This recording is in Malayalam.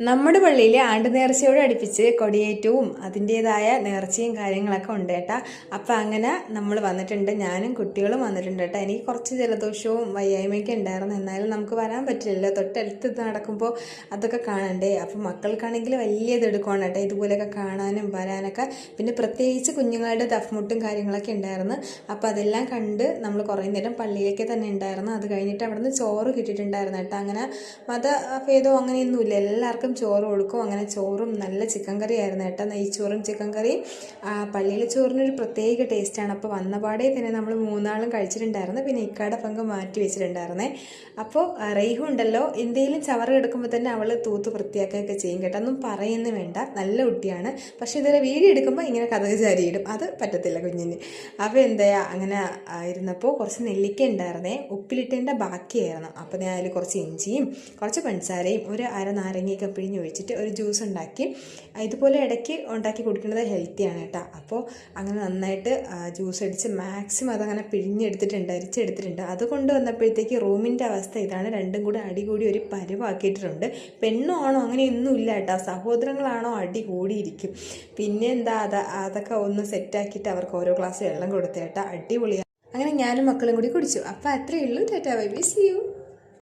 നമ്മുടെ പള്ളിയിൽ ആണ്ട് നേർച്ചയോട് അടുപ്പിച്ച് കൊടിയേറ്റവും അതിൻ്റേതായ നേർച്ചയും കാര്യങ്ങളൊക്കെ ഉണ്ട് കേട്ടാ. അപ്പം അങ്ങനെ നമ്മൾ വന്നിട്ടുണ്ട്, ഞാനും കുട്ടികളും വന്നിട്ടുണ്ട് കേട്ടോ. എനിക്ക് കുറച്ച് ജലദോഷവും വയ്യായ്മയൊക്കെ ഉണ്ടായിരുന്നു, എന്നാലും നമുക്ക് വരാൻ പറ്റില്ലല്ലോ, തൊട്ടടുത്ത് നടക്കുമ്പോൾ അതൊക്കെ കാണണ്ടേ. അപ്പം മക്കൾക്കാണെങ്കിൽ വലിയ ഇതെടുക്കുകയാണ് കേട്ടോ ഇതുപോലെയൊക്കെ കാണാനും വരാനൊക്കെ. പിന്നെ പ്രത്യേകിച്ച് കുഞ്ഞുങ്ങളുടെ ദഫ്മുട്ടും കാര്യങ്ങളൊക്കെ ഉണ്ടായിരുന്നു. അപ്പോൾ അതെല്ലാം കണ്ട് നമ്മൾ കുറേ നേരം പള്ളിയിലേക്ക് തന്നെ ഉണ്ടായിരുന്നു. അത് കഴിഞ്ഞിട്ട് അവിടെ നിന്ന് ചോറ് കിട്ടിയിട്ടുണ്ടായിരുന്നു കേട്ടോ. അങ്ങനെ മതഭേദവും അങ്ങനെയൊന്നുമില്ല, എല്ലാവർക്കും ചോറ് കൊടുക്കും. അങ്ങനെ ചോറും നല്ല ചിക്കൻ കറി ആയിരുന്നു കേട്ടോ, നെയ്ച്ചോറും ചിക്കൻ കറിയും. പള്ളിയിലെ ചോറിനൊരു പ്രത്യേക ടേസ്റ്റാണ്. അപ്പോൾ വന്നപാടെ തന്നെ നമ്മൾ മൂന്നാളും കഴിച്ചിട്ടുണ്ടായിരുന്നു. പിന്നെ ഇക്കാടെ പങ്ക് മാറ്റി വെച്ചിട്ടുണ്ടായിരുന്നേ. അപ്പോൾ റെയ്ഹു ഉണ്ടല്ലോ, എന്തെങ്കിലും ചവറ് കിടക്കുമ്പോൾ തന്നെ അവൾ തൂത്ത് വൃത്തിയാക്കുകയൊക്കെ ചെയ്യും കേട്ടോ. ഒന്നും പറയുന്നു വേണ്ട, നല്ല കുട്ടിയാണ്. പക്ഷേ ഇതുവരെ വീഡിയോ എടുക്കുമ്പോൾ ഇങ്ങനെ കഥക് ചാരിയിടും, അത് പറ്റത്തില്ല കുഞ്ഞിന്. അപ്പോൾ എന്താ അങ്ങനെ ഇരുന്നപ്പോൾ കുറച്ച് നെല്ലിക്ക ഉണ്ടായിരുന്നേ, ഉപ്പിലിട്ടതിൻ്റെ ബാക്കിയായിരുന്നു. അപ്പോൾ ഞാൻ അതിൽ കുറച്ച് ഇഞ്ചിയും കുറച്ച് പഞ്ചസാരയും ഒരു അര നാരങ്ങയൊക്കെ പിഴിഞ്ഞൊഴിച്ചിട്ട് ഒരു ജ്യൂസ് ഉണ്ടാക്കി. ഇതുപോലെ ഇടയ്ക്ക് ഉണ്ടാക്കി കുടിക്കുന്നത് ഹെൽത്തിയാണ് കേട്ടോ. അപ്പോൾ അങ്ങനെ നന്നായിട്ട് ജ്യൂസ് അടിച്ച് മാക്സിമം അതങ്ങനെ പിഴിഞ്ഞെടുത്തിട്ടുണ്ട്, അരിച്ചെടുത്തിട്ടുണ്ട്. അത് കൊണ്ട് വന്നപ്പോഴത്തേക്ക് റൂമിൻ്റെ അവസ്ഥ ഇതാണ്, രണ്ടും കൂടെ അടികൂടി ഒരു പരുവാക്കിയിട്ടുണ്ട്. പെണ്ണോ ആണോ അങ്ങനെയൊന്നുമില്ല കേട്ടോ, സഹോദരങ്ങളാണോ അടി കൂടിയിരിക്കും. പിന്നെ എന്താ അതൊക്കെ ഒന്ന് സെറ്റാക്കിയിട്ട് അവർക്ക് ഓരോ ഗ്ലാസ് വെള്ളം കൊടുത്തേട്ടാ, അടിപൊളിയാണ്. അങ്ങനെ ഞാനും മക്കളും കൂടി കുടിച്ചു. അപ്പോൾ അത്രയേ ഉള്ളൂ. Tata bye bye, see U.